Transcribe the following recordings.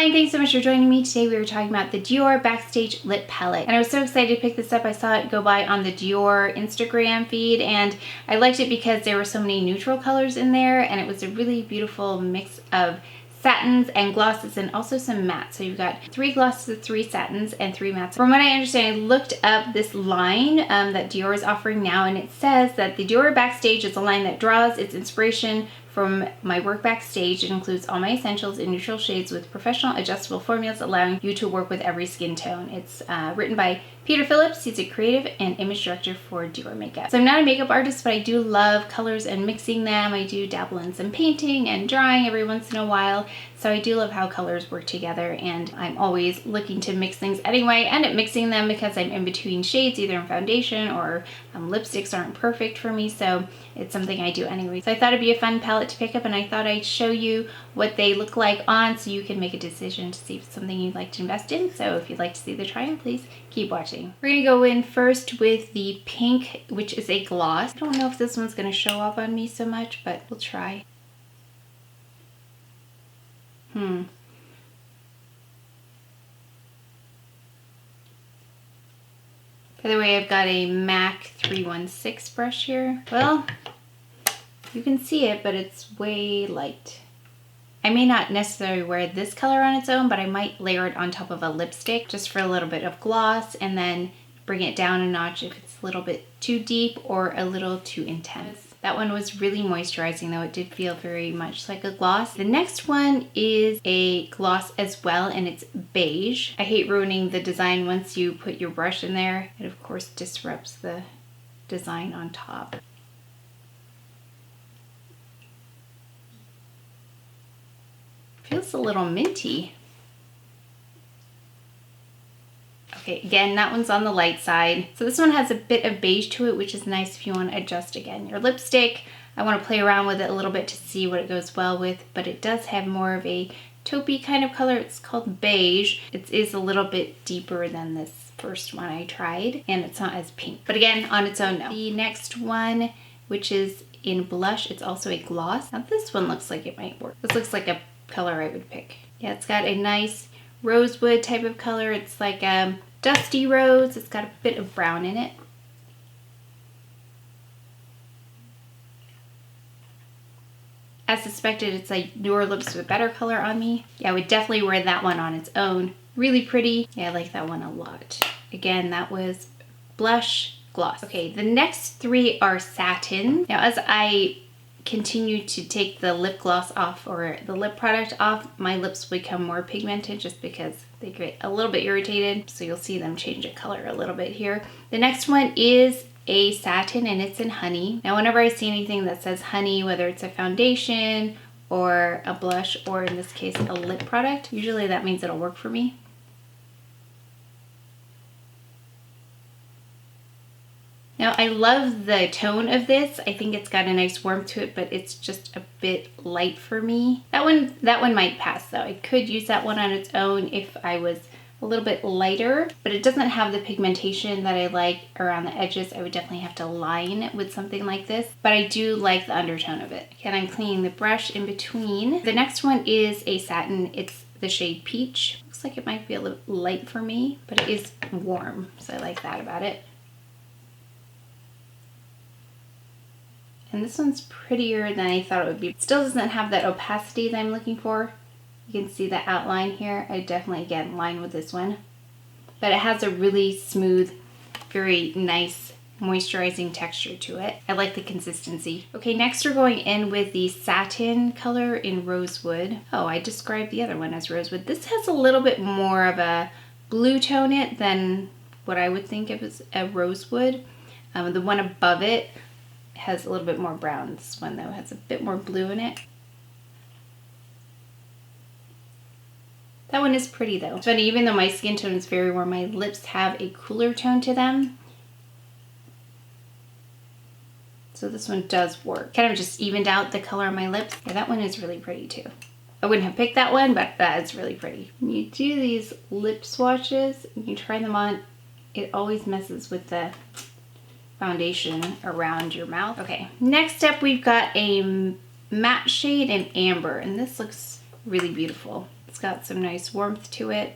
Hi, and thanks so much for joining me. Today we were talking about the Dior Backstage Lip Palette. And I was so excited to pick this up. I saw it go by on the Dior Instagram feed, and I liked it because there were so many neutral colors in there, and it was a really beautiful mix of satins and glosses and also some mattes. So you've got 3 glosses, 3 satins, and 3 mattes. From what I understand, I looked up this line that Dior is offering now, and it says that the Dior Backstage is a line that draws its inspiration from my work backstage. It includes all my essentials in neutral shades with professional adjustable formulas allowing you to work with every skin tone. It's written by Peter Phillips. He's a creative and image director for Dior Makeup. So I'm not a makeup artist, but I do love colors and mixing them. I do dabble in some painting and drawing every once in a while. So I do love how colors work together, and I'm always looking to mix things anyway. I end up mixing them because I'm in between shades, either in foundation or lipsticks aren't perfect for me. So it's something I do anyway. So I thought it'd be a fun palette to pick up, and I thought I'd show you what they look like on so you can make a decision to see if it's something you'd like to invest in. So if you'd like to see the try-on, please keep watching. We're gonna go in first with the pink, which is a gloss. I don't know if this one's gonna show up on me so much, but we'll try. By the way, I've got a MAC 316 brush here. Well, you can see it, but it's way light. I may not necessarily wear this color on its own, but I might layer it on top of a lipstick just for a little bit of gloss, and then bring it down a notch if it's a little bit too deep or a little too intense. That one was really moisturizing, though. It did feel very much like a gloss. The next one is a gloss as well, and it's beige. I hate ruining the design once you put your brush in there. It of course disrupts the design on top. Feels a little minty. Okay, again, that one's on the light side. So this one has a bit of beige to it, which is nice if you want to adjust, again, your lipstick. I want to play around with it a little bit to see what it goes well with, but it does have more of a taupey kind of color. It's called beige. It is a little bit deeper than this first one I tried, and it's not as pink. But again, on its own, no. The next one, which is in blush, it's also a gloss. Now this one looks like it might work. This looks like a color I would pick. Yeah, it's got a nice rosewood type of color. It's like a dusty rose. It's got a bit of brown in it. As suspected, it's like newer lips with better color on me. Yeah, I would definitely wear that one on its own. Really pretty. Yeah, I like that one a lot. Again, that was blush, gloss. Okay, the next 3 are satin. Now, as I continue to take the lip gloss off or the lip product off, my lips become more pigmented just because they get a little bit irritated. So you'll see them change the color a little bit here. The next one is a satin, and it's in honey. Now, whenever I see anything that says honey, whether it's a foundation or a blush, or in this case, a lip product, usually that means it'll work for me. Now, I love the tone of this. I think it's got a nice warmth to it, but it's just a bit light for me. That one might pass, though. I could use that one on its own if I was a little bit lighter, but it doesn't have the pigmentation that I like around the edges. I would definitely have to line with something like this, but I do like the undertone of it. Again, I'm cleaning the brush in between. The next one is a satin. It's the shade Peach. Looks like it might be a little light for me, but it is warm, so I like that about it. And this one's prettier than I thought it would be. It still doesn't have that opacity that I'm looking for. You can see the outline here. I definitely, again, line with this one. But it has a really smooth, very nice moisturizing texture to it. I like the consistency. Okay, next we're going in with the satin color in Rosewood. Oh, I described the other one as Rosewood. This has a little bit more of a blue tone in it than what I would think of as a Rosewood. The one above it has a little bit more brown. This one, though, has a bit more blue in it. That one is pretty, though. It's funny, even though my skin tone is very warm, my lips have a cooler tone to them. So this one does work. Kind of just evened out the color on my lips. Yeah, that one is really pretty, too. I wouldn't have picked that one, but that is really pretty. When you do these lip swatches, and you try them on, it always messes with the foundation around your mouth. Okay, next up we've got a matte shade in Amber, and this looks really beautiful. It's got some nice warmth to it.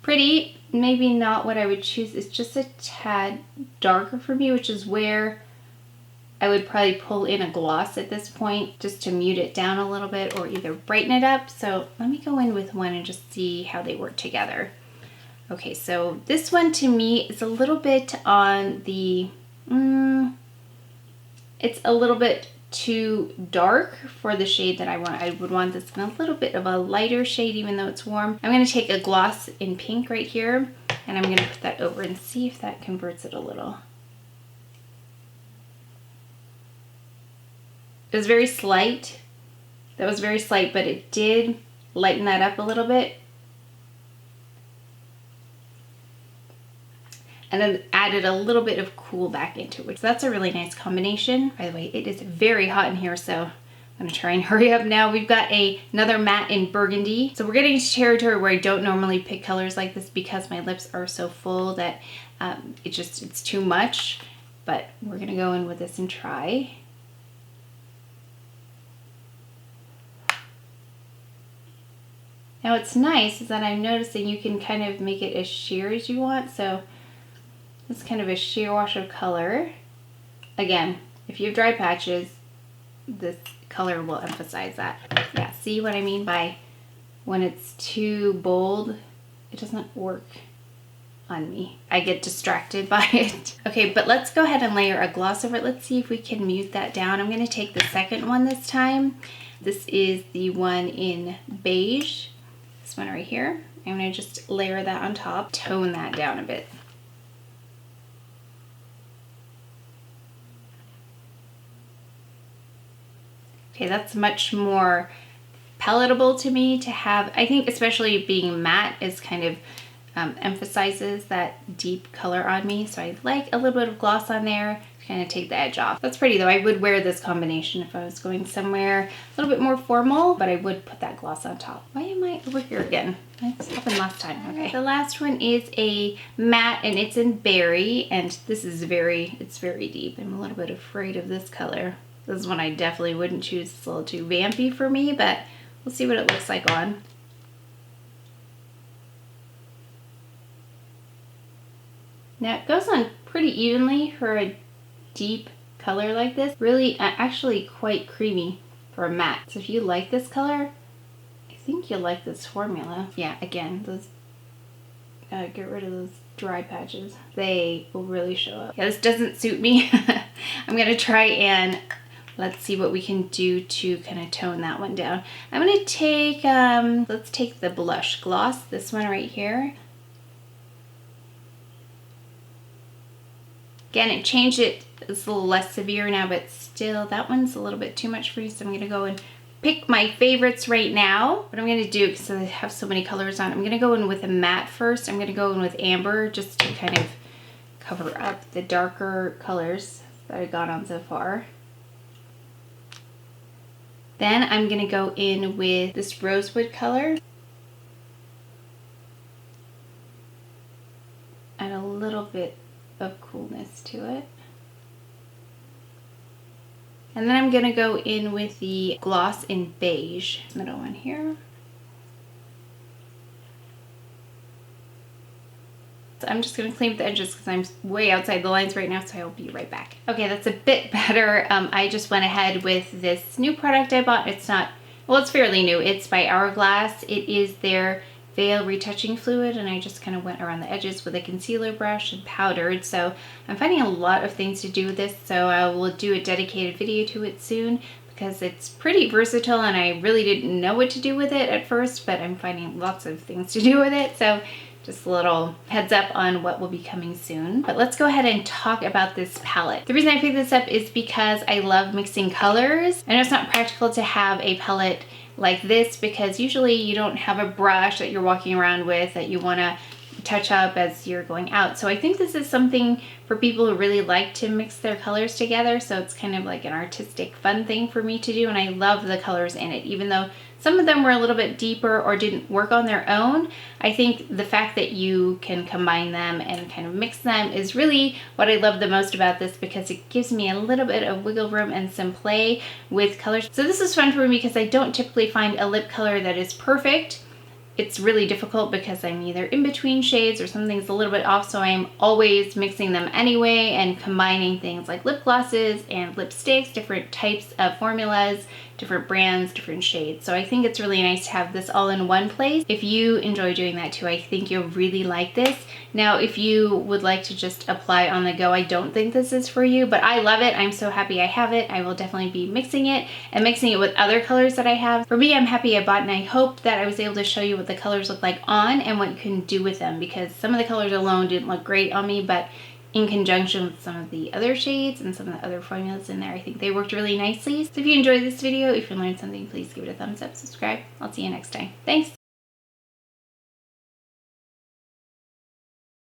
Pretty, maybe not what I would choose. It's just a tad darker for me, which is where I would probably pull in a gloss at this point just to mute it down a little bit or either brighten it up. So let me go in with one and just see how they work together. Okay, so this one to me is a little bit on the, it's a little bit too dark for the shade that I want. I would want this in a little bit of a lighter shade even though it's warm. I'm going to take a gloss in pink right here and I'm going to put that over and see if that converts it a little. It was very slight. That was very slight, but it did lighten that up a little bit. And then added a little bit of cool back into it. So that's a really nice combination. By the way, it is very hot in here, so I'm gonna try and hurry up now. We've got another matte in burgundy. So we're getting into territory where I don't normally pick colors like this because my lips are so full that it's too much. But we're gonna go in with this and try. Now what's nice is that I'm noticing you can kind of make it as sheer as you want. So it's kind of a sheer wash of color. Again, if you have dry patches, this color will emphasize that. Yeah, see what I mean by when it's too bold, it doesn't work on me. I get distracted by it. Okay, but let's go ahead and layer a gloss over it. Let's see if we can mute that down. I'm gonna take the second one this time. This is the one in beige. This one right here. I'm gonna just layer that on top, tone that down a bit. Okay, that's much more palatable to me to have. I think especially being matte is kind of emphasizes that deep color on me. So I like a little bit of gloss on there to kind of take the edge off. That's pretty though. I would wear this combination if I was going somewhere a little bit more formal, but I would put that gloss on top. Why am I over here again? This happened last time. Okay. The last one is a matte and it's in berry, and this is it's very deep. I'm a little bit afraid of this color. This is one I definitely wouldn't choose. It's a little too vampy for me, but we'll see what it looks like on. Now it goes on pretty evenly for a deep color like this. Really, actually quite creamy for a matte. So if you like this color, I think you'll like this formula. Yeah, again, those get rid of those dry patches. They will really show up. Yeah, this doesn't suit me. I'm gonna try and let's see what we can do to kind of tone that one down. I'm gonna take, let's take the blush gloss, this one right here. Again, it changed it, it's a little less severe now, but still that one's a little bit too much for me. So I'm gonna go and pick my favorites right now. What I'm gonna do, because I have so many colors on, I'm gonna go in with a matte first. I'm gonna go in with amber just to kind of cover up the darker colors that I got on so far. Then I'm gonna go in with this rosewood color. Add a little bit of coolness to it. And then I'm gonna go in with the gloss in beige, middle one here. So I'm just gonna clean up the edges because I'm way outside the lines right now, so I will be right back. Okay, that's a bit better. I just went ahead with this new product I bought. It's not, well, it's fairly new. It's by Hourglass. It is their Veil Retouching Fluid, and I just kind of went around the edges with a concealer brush and powdered. So I'm finding a lot of things to do with this, so I will do a dedicated video to it soon because it's pretty versatile and I really didn't know what to do with it at first, but I'm finding lots of things to do with it. So just a little heads up on what will be coming soon. But let's go ahead and talk about this palette. The reason I picked this up is because I love mixing colors. I know it's not practical to have a palette like this because usually you don't have a brush that you're walking around with that you want to touch up as you're going out. So I think this is something for people who really like to mix their colors together. So it's kind of like an artistic fun thing for me to do, and I love the colors in it. Even though some of them were a little bit deeper or didn't work on their own, I think the fact that you can combine them and kind of mix them is really what I love the most about this, because it gives me a little bit of wiggle room and some play with colors. So this is fun for me because I don't typically find a lip color that is perfect. It's really difficult because I'm either in between shades or something's a little bit off, so I'm always mixing them anyway and combining things like lip glosses and lipsticks, different types of formulas, different brands, different shades. So I think it's really nice to have this all in one place. If you enjoy doing that too, I think you'll really like this. Now, if you would like to just apply on the go, I don't think this is for you, but I love it. I'm so happy I have it. I will definitely be mixing it and mixing it with other colors that I have. For me, I'm happy I bought, and I hope that I was able to show you what the colors look like on and what you can do with them, because some of the colors alone didn't look great on me, but in conjunction with some of the other shades and some of the other formulas in there, I think they worked really nicely. So if you enjoyed this video, if you learned something, please give it a thumbs up, subscribe. I'll see you next time. Thanks.